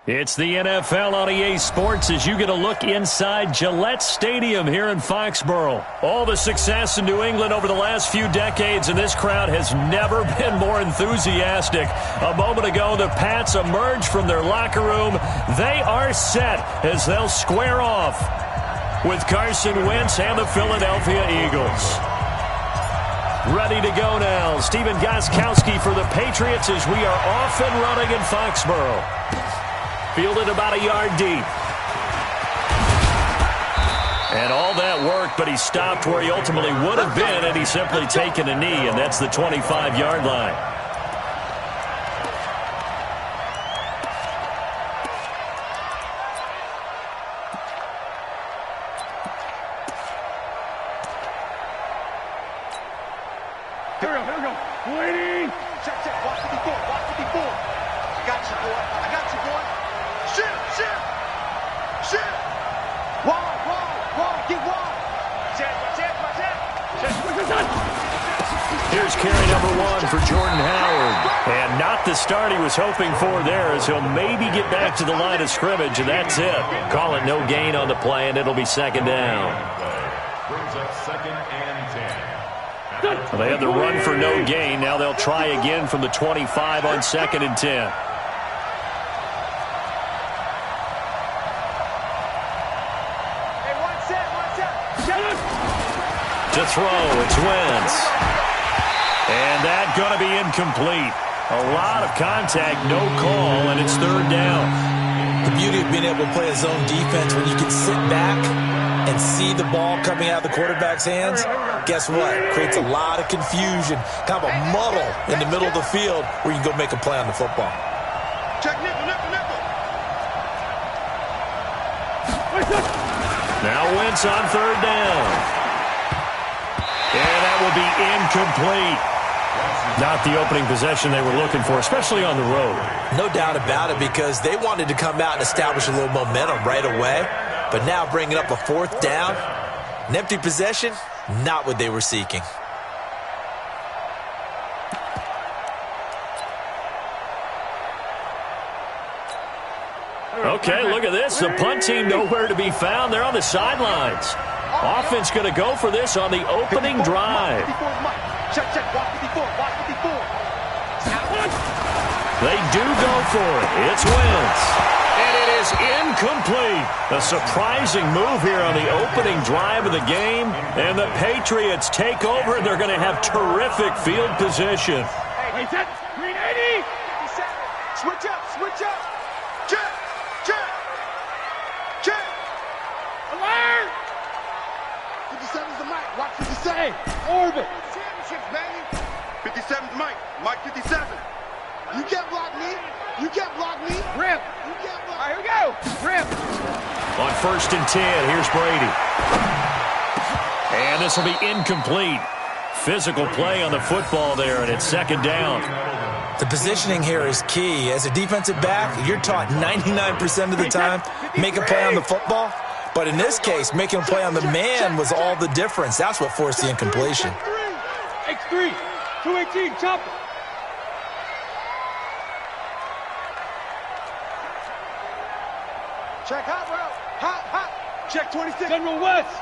It's the NFL on EA Sports as you get a look inside Gillette Stadium here in Foxborough. All the success in New England over the last few decades, and this crowd has never been more enthusiastic. A moment ago, the Pats emerged from their locker room. They are set as they'll square off with Carson Wentz and the Philadelphia Eagles. Ready to go now. Stephen Gostkowski for the Patriots as we are off and running in Foxborough. Fielded about a yard deep. And all that work, but he stopped where he ultimately would have been had he simply taken a knee, and that's the 25-yard line. Here we go. Waiting. Check. Watch 54. I got you, boy. Shift. Wide. Get wide. Check. Here's carry number 1 for Jordan Howard. And not the start he was hoping for there, as he'll maybe get back to the line of scrimmage, and that's it. Call it no gain on the play, and it'll be second down. Brings up 2nd and 10. Well, they had the run for no gain. Now they'll try again from the 25 on 2nd and 10. To throw, it's Wentz. And that's going to be incomplete. A lot of contact, no call, and it's 3rd down. The beauty of being able to play a zone defense when you can sit back and see the ball coming out of the quarterback's hands, guess what? Creates a lot of confusion, kind of a muddle in the middle of the field where you can go make a play on the football. Check nipple. Now Wentz on 3rd down. And that will be incomplete. Not the opening possession they were looking for, especially on the road. No doubt about it, because they wanted to come out and establish a little momentum right away. But now bringing up a 4th down, an empty possession, not what they were seeking. Okay, look at this. The punt team nowhere to be found. They're on the sidelines. Offense going to go for this on the opening drive. Check. Watch 54. They do go for it. It's Wentz. And it is incomplete. A surprising move here on the opening drive of the game. And the Patriots take over, and they're going to have terrific field position. Hey, set. 380. Switch up. Check. Alert. 57's the mic. Watch 57. Orbit. Championships, baby. 57's Mike. Mike 57. You can't block me. Rip. You can't block me. All right, here we go. Rip. On 1st and 10, here's Brady. And this will be incomplete. Physical play on the football there, and it's 2nd down. The positioning here is key. As a defensive back, you're taught 99% of the time, make a play on the football. But in this case, making a play on the man was all the difference. That's what forced the incompletion. X3, 218, chop it. Check hot, bro. Hot. Check 26. General West.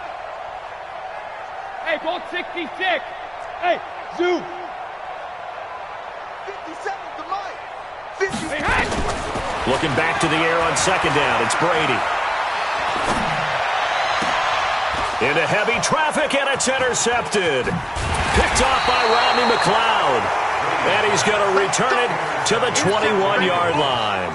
Hey, ball 66. Hey, zoom. 57's the mic. 50. Hey. Looking back to the air on 2nd down. It's Brady. Into heavy traffic, and it's intercepted. Picked off by Rodney McLeod. And he's going to return it to the 21-yard line.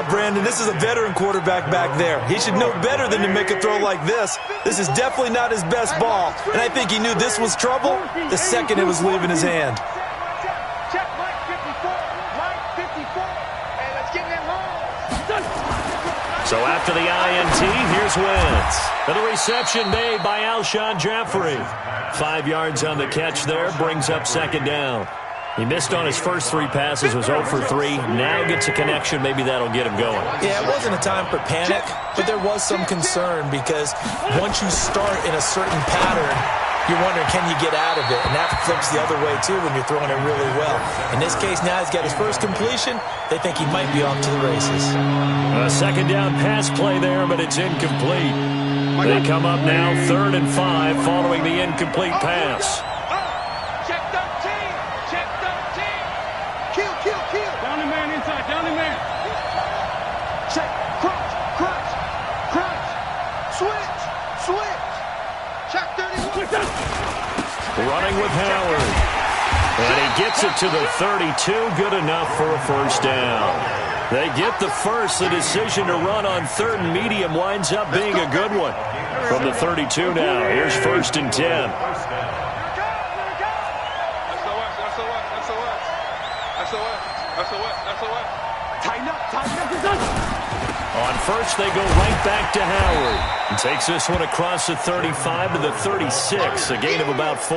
Brandon, this is a veteran quarterback back there. He should know better than to make a throw like this. This is definitely not his best ball. And I think he knew this was trouble the second it was leaving his hand. Check Mike 54. And let's get that home. So after the INT, here's Wentz. And the reception made by Alshon Jeffrey. 5 yards on the catch there, brings up 2nd down. He missed on his first 3 passes, was 0 for 3. Now gets a connection. Maybe that'll get him going. Yeah, it wasn't a time for panic, but there was some concern because once you start in a certain pattern, you're wondering, can you get out of it? And that flips the other way, too, when you're throwing it really well. In this case, now he's got his first completion. They think he might be off to the races. A second down pass play there, but it's incomplete. They come up now 3rd and 5 following the incomplete pass. Check 13. Check 13. Kill. Down the man inside. Down the man. Check. Crunch. Switch. Check 31. Running with Howard. And he gets it to the 32. Good enough for a first down. They get the first. The decision to run on 3rd and medium winds up being a good one. From the 32 now. Here's 1st and 10. Tighten up. On first, they go right back to Howard. And takes this one across the 35 to the 36. A gain of about 4.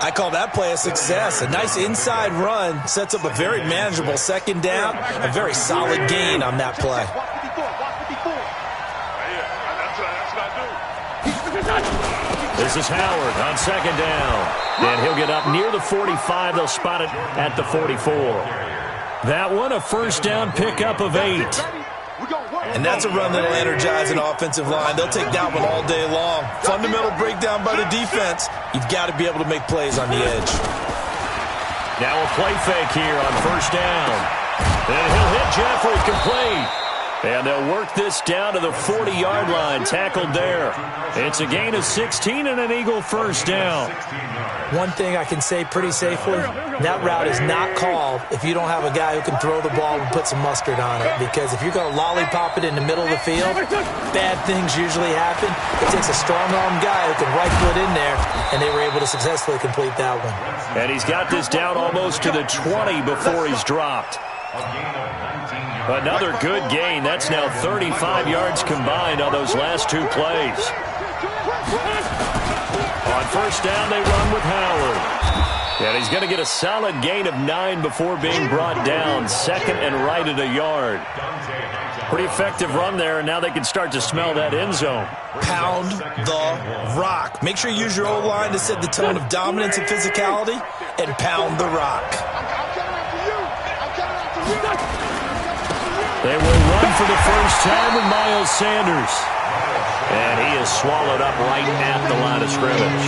I call that play a success. A nice inside run sets up a very manageable second down. A very solid gain on that play. This is Howard on second down. And he'll get up near the 45. They'll spot it at the 44. That one, a first down pickup of 8. And that's a run that'll energize an offensive line. They'll take that one all day long. Fundamental breakdown by the defense. You've got to be able to make plays on the edge. Now a play fake here on first down. And he'll hit Jeffrey complete. And they'll work this down to the 40-yard line, tackled there. It's a gain of 16 and an Eagle first down. One thing I can say pretty safely, that route is not called if you don't have a guy who can throw the ball and put some mustard on it. Because if you're going to lollipop it in the middle of the field, bad things usually happen. It takes a strong-arm guy who can rifle it in there, and they were able to successfully complete that one. And he's got this down almost to the 20 before he's dropped. Another good gain. That's now 35 yards combined on those last 2 plays. On first down, they run with Howard. And he's going to get a solid gain of 9 before being brought down. 2nd and right at a yard. Pretty effective run there, and now they can start to smell that end zone. Pound the rock. Make sure you use your O-line to set the tone of dominance and physicality, and pound the rock. They will run for the first time with Miles Sanders. And he is swallowed up right at the line of scrimmage.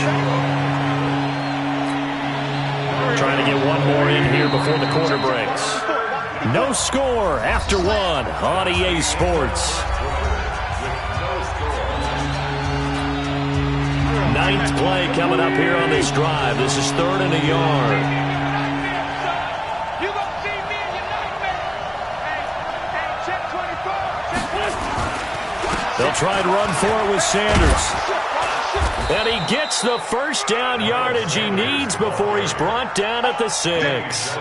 Trying to get one more in here before the quarter breaks. No score after 1 on EA Sports. 9th play coming up here on this drive. This is 3rd and a yard. They'll try and run for it with Sanders. And he gets the first down yardage he needs before he's brought down at the 6.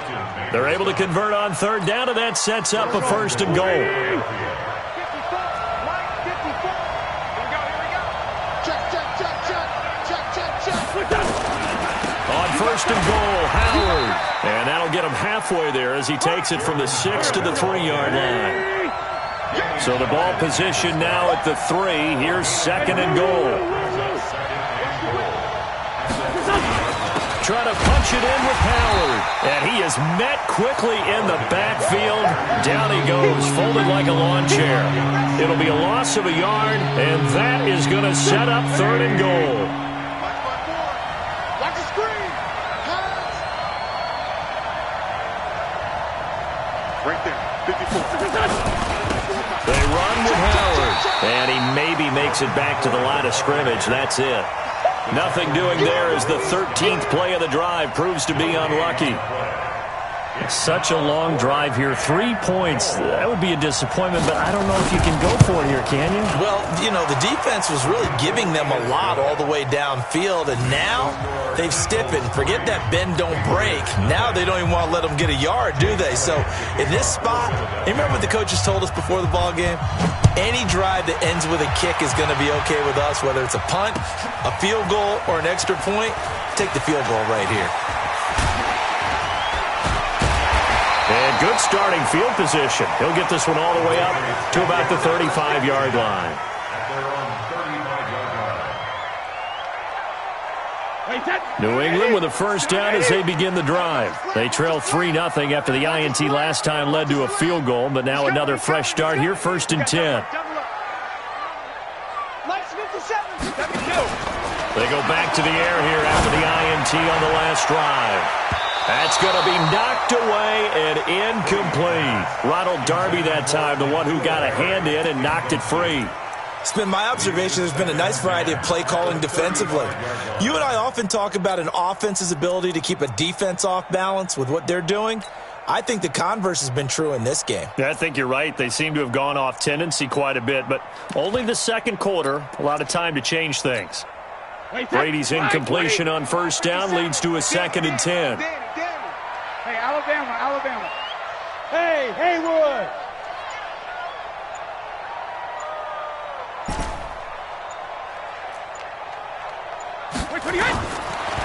They're able to convert on 3rd down, and that sets up a 1st and goal. On 1st and goal, Howard. And that'll get him halfway there as he takes it from the 6 to the 3-yard line. So the ball position now at the 3. Here's 2nd and goal. Try to punch it in with Howard. And he is met quickly in the backfield. Down he goes, folded like a lawn chair. It'll be a loss of a yard, and that is going to set up 3rd and goal. Watch the screen. Right there, 54. They run with Howard, and he maybe makes it back to the line of scrimmage. That's it. Nothing doing there as the 13th play of the drive proves to be unlucky. Such a long drive here. 3 points. That would be a disappointment, but I don't know if you can go for it here, can you? Well, you know, the defense was really giving them a lot all the way downfield, and now they've stiffened. Forget that bend, don't break. Now they don't even want to let them get a yard, do they? So in this spot, you remember what the coaches told us before the ball game? Any drive that ends with a kick is going to be okay with us, whether it's a punt, a field goal, or an extra point. Take the field goal right here. And good starting field position. He'll get this one all the way up to about the 35-yard line. New England with a first down as they begin the drive. They trail 3-0 after the INT last time led to a field goal, but now another fresh start here, 1st and 10. They go back to the air here after the INT on the last drive. That's going to be knocked away and incomplete. Ronald Darby that time, the one who got a hand in and knocked it free. It's been my observation there's been a nice variety of play calling defensively. You and I often talk about an offense's ability to keep a defense off balance with what they're doing. I think the converse has been true in this game. Yeah, I think you're right. They seem to have gone off tendency quite a bit, but only the second quarter, a lot of time to change things. Brady's incompletion on first down leads to a 2nd and 10. Hey, Alabama. Hey, Haywood.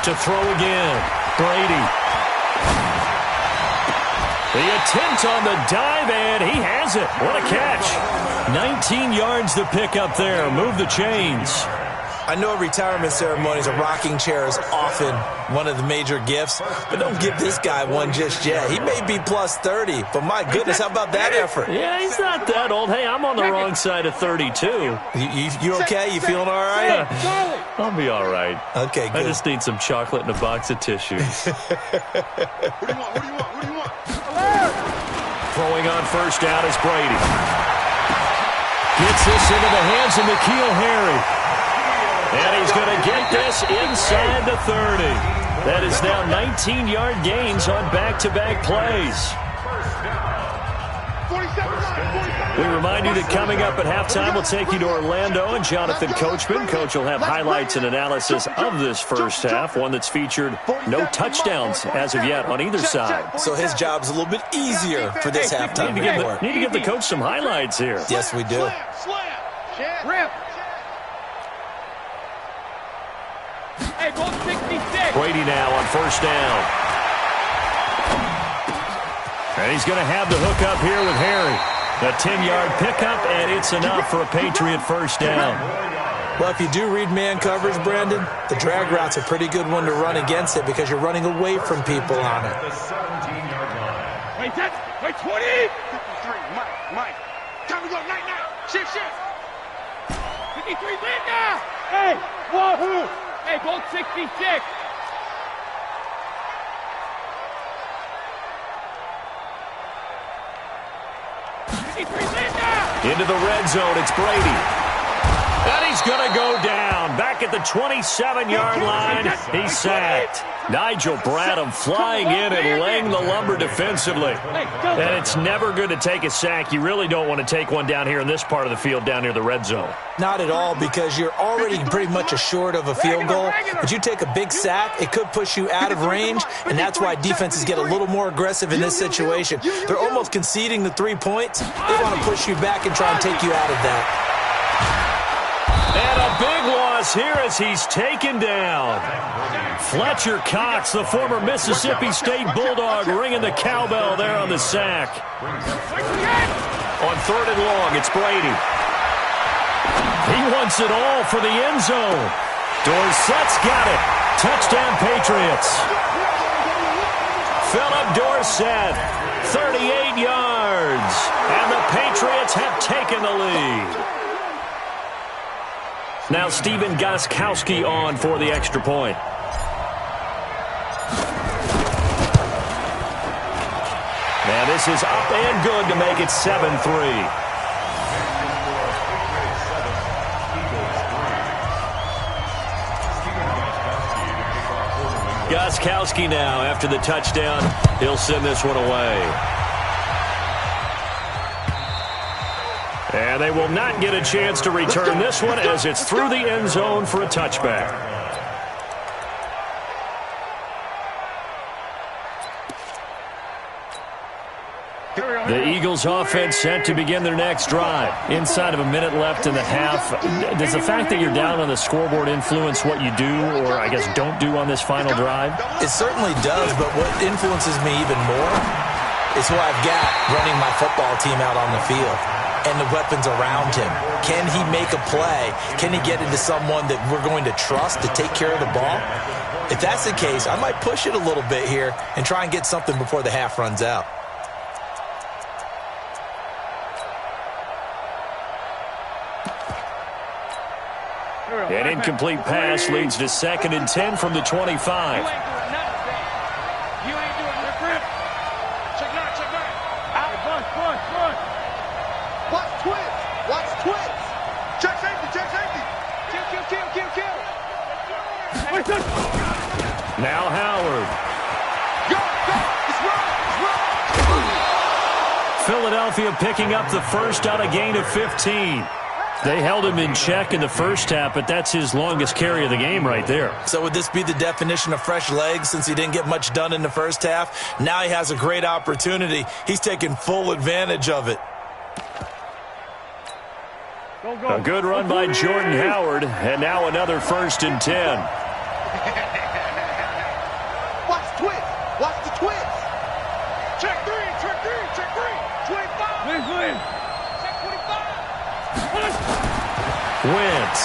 To throw again, Brady. The attempt on the dive, and he has it. What a catch. 19 yards to pick up there. Move the chains. I know retirement ceremonies, a rocking chair is often one of the major gifts, but don't give this guy one just yet. He may be plus 30, but my goodness, how about that effort? Yeah, he's not that old. Hey, I'm on the wrong side of 32. You okay? You feeling all right? I'll be all right. Okay, good. I just need some chocolate and a box of tissues. What do you want? Throwing on first down is Brady. Gets this into the hands of N'Keal Harry. And he's going to get this inside the 30. That is now 19-yard gains on back-to-back plays. We remind you that coming up at halftime, we'll take you to Orlando and Jonathan Coachman. Coach will have highlights and analysis of this first half, one that's featured no touchdowns as of yet on either side. So his job's a little bit easier for this halftime report. Need to give the coach some highlights here. Yes, we do. Rip. Hey, goal 66. Brady now on first down. And he's going to have the hook up here with Harry. A 10-yard pickup, and it's enough for a Patriot first down. Well, if you do read man coverage, Brandon, the drag route's a pretty good one to run against it because you're running away from people on it. Wait, 20. 53, Mike. Time to go, night. Shift. 53, Linda. Hey, wahoo. Hey, goal 66. Into the red zone, it's Brady. And he's going to go down. Back at the 27-yard line, he's sacked. Nigel Bradham flying in and laying the lumber defensively. And it's never good to take a sack. You really don't want to take one down here in this part of the field down near the red zone. Not at all, because you're already pretty much assured of a field goal. But you take a big sack, it could push you out of range, and that's why defenses get a little more aggressive in this situation. They're almost conceding the 3 points. They want to push you back and try and take you out of that. And a big loss here as he's taken down. Fletcher Cox, the former Mississippi State Bulldog, ringing the cowbell there on the sack. On 3rd and long, it's Brady. He wants it all for the end zone. Dorsett's got it. Touchdown, Patriots. Philip Dorsett, 38 yards. And the Patriots have taken the lead. Now Stephen Gostkowski on for the extra point. Now this is up and good to make it 7-3. Gostkowski now after the touchdown. He'll send this one away. And they will not get a chance to return this one as it's through the end zone for a touchback. The Eagles offense set to begin their next drive. Inside of a minute left in the half. Does the fact that you're down on the scoreboard influence what you do or, I guess, don't do on this final drive? It certainly does, but what influences me even more is who I've got running my football team out on the field. and the weapons around him. Can he make a play? Can he get into someone that we're going to trust to take care of the ball? If that's the case, I might push it a little bit here and try and get something before the half runs out. An incomplete pass leads to 2nd and 10 from the 25. You ain't doing the grip. Check out. Out. Run. Watch twins. Check safety. Kill. Now Howard. Go. It's run. Philadelphia picking up the first on a gain of 15. They held him in check in the first half, but that's his longest carry of the game right there. So would this be the definition of fresh legs since he didn't get much done in the first half? Now he has a great opportunity. He's taking full advantage of it. A good run by Jordan Howard, and now another 1st and 10. Watch the twins. Check three. 25. Win. Check 25. Wentz.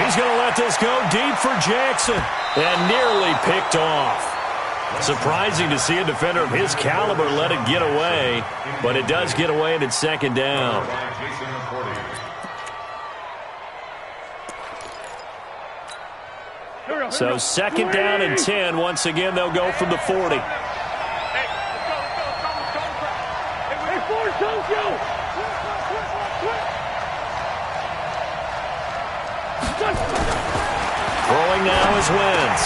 He's going to let this go deep for Jackson, and nearly picked off. Surprising to see a defender of his caliber let it get away, but it does get away, and it's 2nd down. So 2nd down and 10. Once again, they'll go from the 40. Throwing now is Wentz.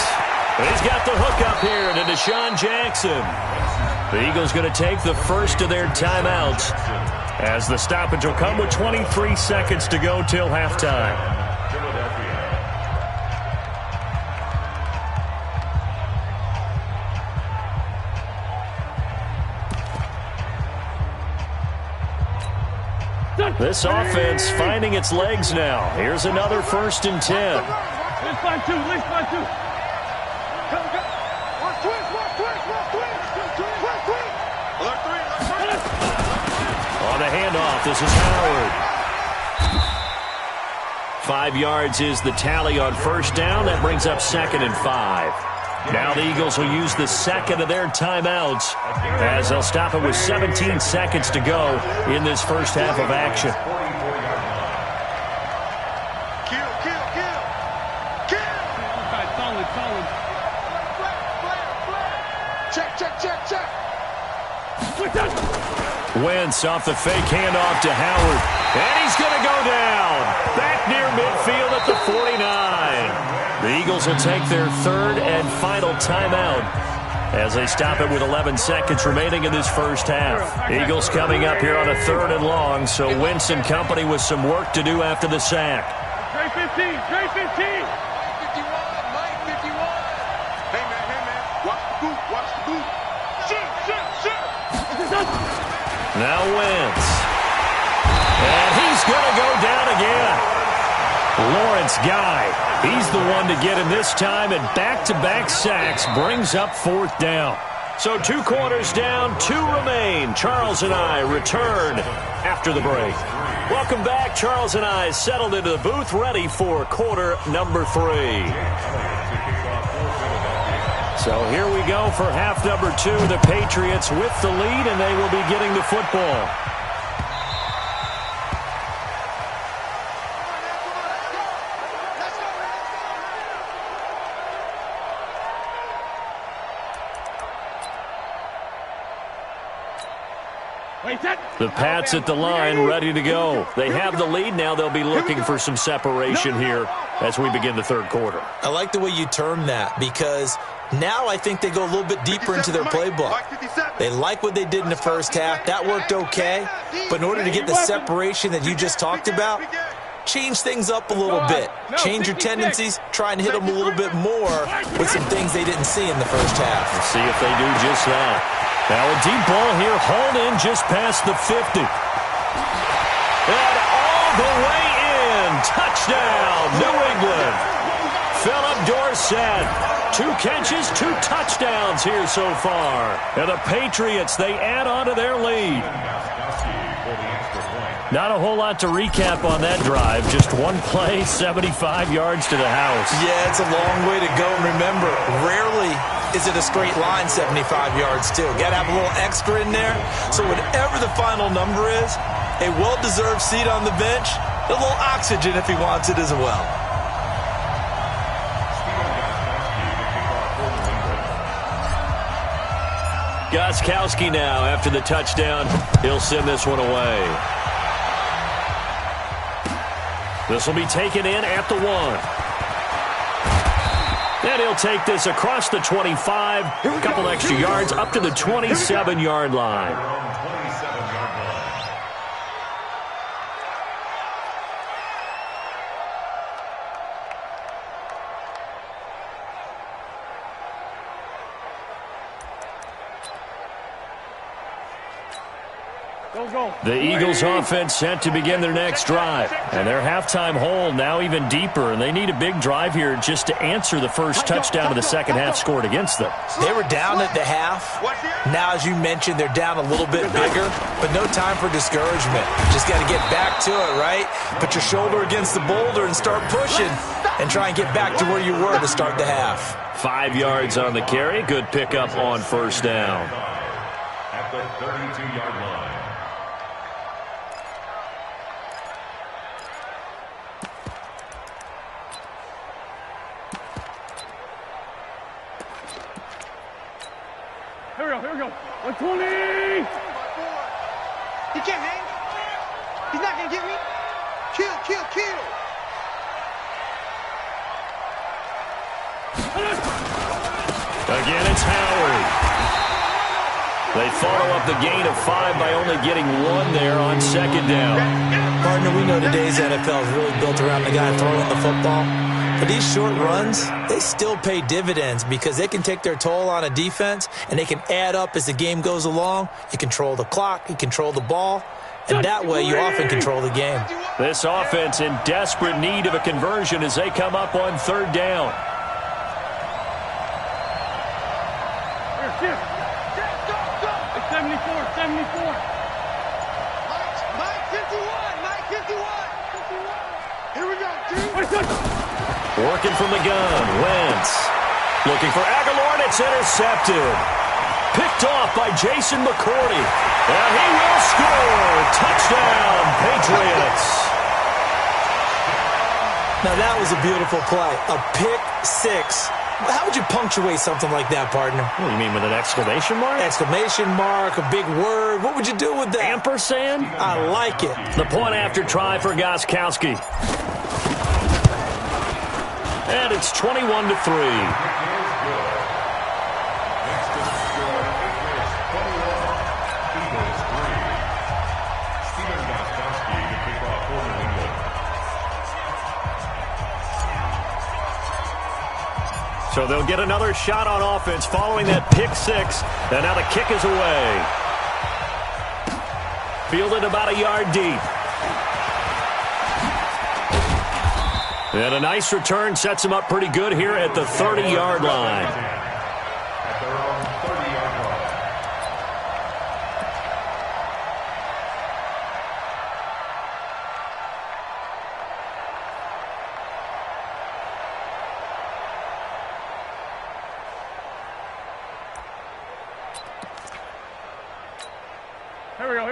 He's got the hook up here to Deshaun Jackson. The Eagles going to take the first of their timeouts as the stoppage will come with 23 seconds to go till halftime. This offense finding its legs now. Here's another 1st and 10. Let's find two. On the handoff, this is Howard. 5 yards is the tally on 1st down. That brings up 2nd and 5. Now the Eagles will use the second of their timeouts as they'll stop it with 17 seconds to go in this first half of action. Kill. Solid. Check. Wentz off the fake handoff to Howard. And he's going to go down. Back near midfield at the 49. The Eagles will take their 3rd and final timeout as they stop it with 11 seconds remaining in this first half. Eagles coming up here on a 3rd and long, so Wentz and company with some work to do after the sack. Trey 15. 51. Mike 51. Hey, man. Watch the boot. Shoot. Now Wentz. And he's going to go down again. Lawrence Guy, he's the one to get him this time, and back-to-back sacks brings up 4th down. So 2 quarters down, 2 remain. Charles and I return after the break. Welcome back. Charles and I settled into the booth, ready for quarter number 3. So here we go for half number 2. The Patriots with the lead, and they will be getting the football. The Pats at the line, ready to go. They have the lead. Now they'll be looking for some separation here as we begin the 3rd quarter. I like the way you term that because now I think they go a little bit deeper into their playbook. They like what they did in the first half. That worked okay. But in order to get the separation that you just talked about, change things up a little bit. Change your tendencies. Try and hit them a little bit more with some things they didn't see in the first half. Let's see if they do just that. Now a deep ball here, hauled in just past the 50. And all the way in. Touchdown, New England. Philip Dorsett. 2 catches, 2 touchdowns here so far. And the Patriots, they add on to their lead. Not a whole lot to recap on that drive. Just one play, 75 yards to the house. Yeah, it's a long way to go. And remember, rarely is it a straight line 75 yards, too. Got to have a little extra in there. So whatever the final number is, a well-deserved seat on the bench, a little oxygen if he wants it as well. Gostkowski now after the touchdown. He'll send this one away. This will be taken in at the 1. And he'll take this across the 25. A couple extra yards up to the 27-yard line. The Eagles offense set to begin their next drive. And their halftime hole now even deeper. And they need a big drive here just to answer the first touchdown of the second half scored against them. They were down at the half. Now, as you mentioned, they're down a little bit bigger. But no time for discouragement. Just got to get back to it, right? Put your shoulder against the boulder and start pushing. And try and get back to where you were to start the half. 5 yards on the carry. Good pickup on first down. At the 32-yard line. Here we go. 120! He can't hang. He's not going to get me. Kill. Again, it's Howard. They follow up the gain of 5 by only getting 1 there on second down. Partner, we know today's NFL is really built around the guy throwing the football. But these short runs, they still pay dividends because they can take their toll on a defense and they can add up as the game goes along. You control the clock, you control the ball, and that way you often control the game. This offense in desperate need of a conversion as they come up on third down. Here. 74. Mike 51. Here we go, dude. Working from the gun, Wentz. Looking for Aguilar, and it's intercepted. Picked off by Jason McCourty. And he will score. Touchdown, Patriots. Now that was a beautiful play. A pick 6. How would you punctuate something like that, partner? What do you mean, with an exclamation mark? Exclamation mark, a big word. What would you do with that? Ampersand? I like it. The point after try for Gostkowski. And it's 21-3. So they'll get another shot on offense following that pick 6. And now the kick is away. Fielded about a yard deep. And a nice return sets him up pretty good here at the 30-yard line. At their own 30-yard line.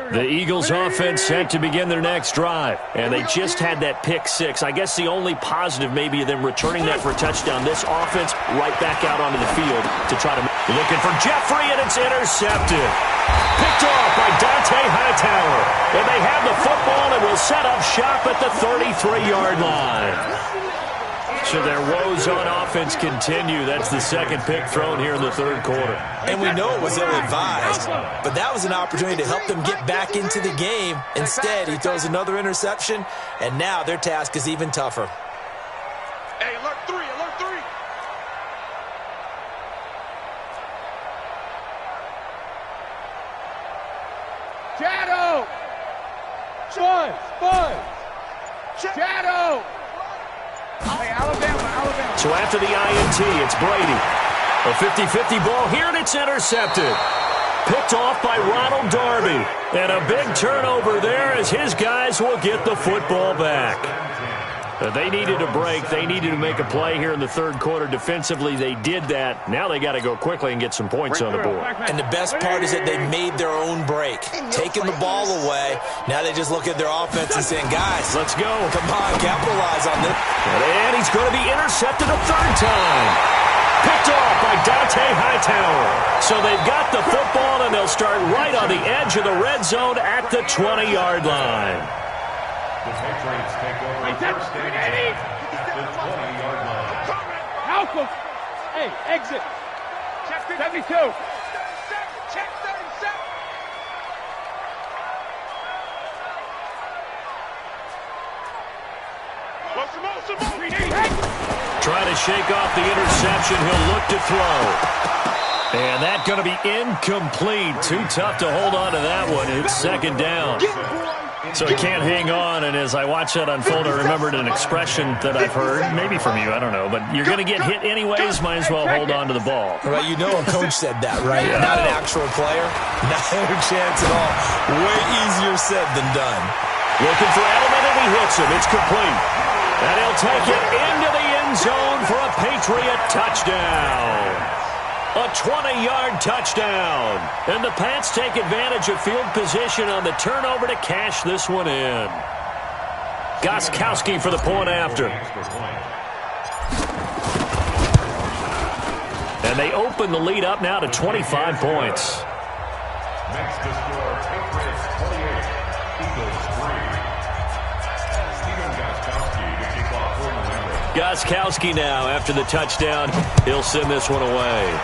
The Eagles offense set to begin their next drive. And they just had that pick 6. I guess the only positive maybe of them returning that for a touchdown. This offense right back out onto the field to try to... Looking for Jeffrey, and it's intercepted. Picked off by Dante Hightower. And they have the football and will set up shop at the 33-yard line. So their woes on offense continue. That's the second pick thrown here in the third quarter. And we know it was ill-advised, but that was an opportunity to help them get back into the game. Instead, he throws another interception, and now their task is even tougher. Hey, alert 3. Shadow! Hey, Alabama. So after the INT, it's Brady. A 50-50 ball here, and it's intercepted. Picked off by Ronald Darby. And a big turnover there as his guys will get the football back. They needed a break. They needed to make a play here in the third quarter. Defensively, they did that. Now they got to go quickly and get some points on the board. And the best part is that they made their own break. Taking the ball away. Now they just look at their offense and saying, guys, let's go. Come on, capitalize on this. And he's going to be intercepted a third time. Picked off by Dante Hightower. So they've got the football, and they'll start right on the edge of the red zone at the 20-yard line. The Patriots take over first and 10 at the 20-yard line. House them. Hey, exit. Check 72. Check 37. Trying to shake off the interception. He'll look to throw. And that's going to be incomplete. Too tough to hold on to that one. It's second down. So he can't hang on, and as I watch that unfold, I remembered an expression that I've heard, maybe from you, I don't know, but you're going to get hit anyways, might as well hold on to the ball. Right, you know a coach said that, right? Yeah. Not an actual player. Not a chance at all. Way easier said than done. Looking for Edelman, and he hits him. It's complete. And he'll take it into the end zone for a Patriot touchdown. A 20-yard touchdown. And the Pats take advantage of field position on the turnover to cash this one in. Gostkowski for the point after. And they open the lead up now to 25 points. Next to score, Patriots 28, Eagles 3. Stephen Gostkowski to kick off for New England. Gostkowski now, after the touchdown, he'll send this one away.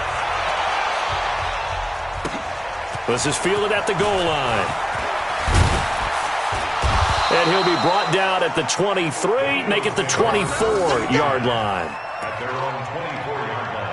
This is fielded at the goal line. And he'll be brought down at the 23, make it the 24-yard line. At their own 24-yard line.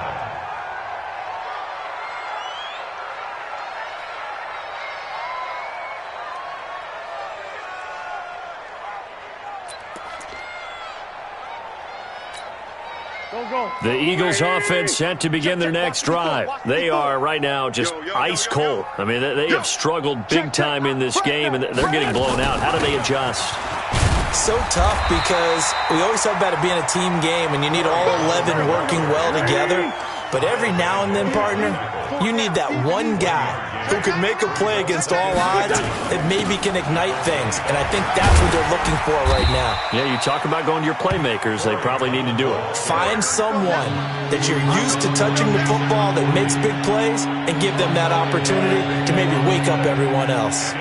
Go. The Eagles offense set to begin their next drive. They are right now just ice cold. I mean, they have struggled big time in this game, and they're getting blown out. How do they adjust? So tough because we always talk about it being a team game, and you need all 11 working well together. But every now and then, partner, you need that one guy who can make a play against all odds that maybe can ignite things. And I think that's what they're looking for right now. Yeah, you talk about going to your playmakers. They probably need to do it. Find someone that you're used to touching the football that makes big plays and give them that opportunity to maybe wake up everyone else.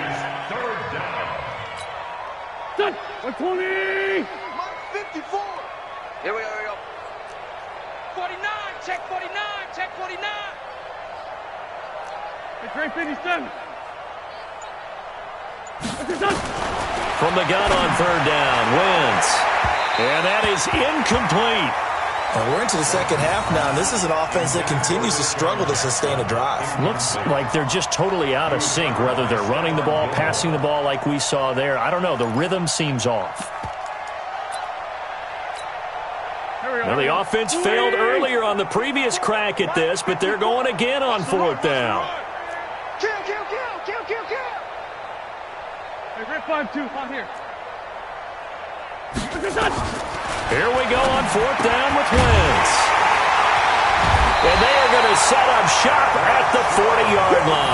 Done. 120. 54. Here we go. 49. Check 49. Check 49. It's right 57. From the gun on third down, wins. And that is incomplete. Well, we're into the second half now, and this is an offense that continues to struggle to sustain a drive. Looks like they're just totally out of sync, whether they're running the ball, passing the ball like we saw there. I don't know. The rhythm seems off. Now, the offense failed earlier on the previous crack at this, but they're going again on fourth down. Kill. Hey, Rip 5-2. On here. Here we go on fourth down with Wentz. And they are going to set up shop at the 40-yard line.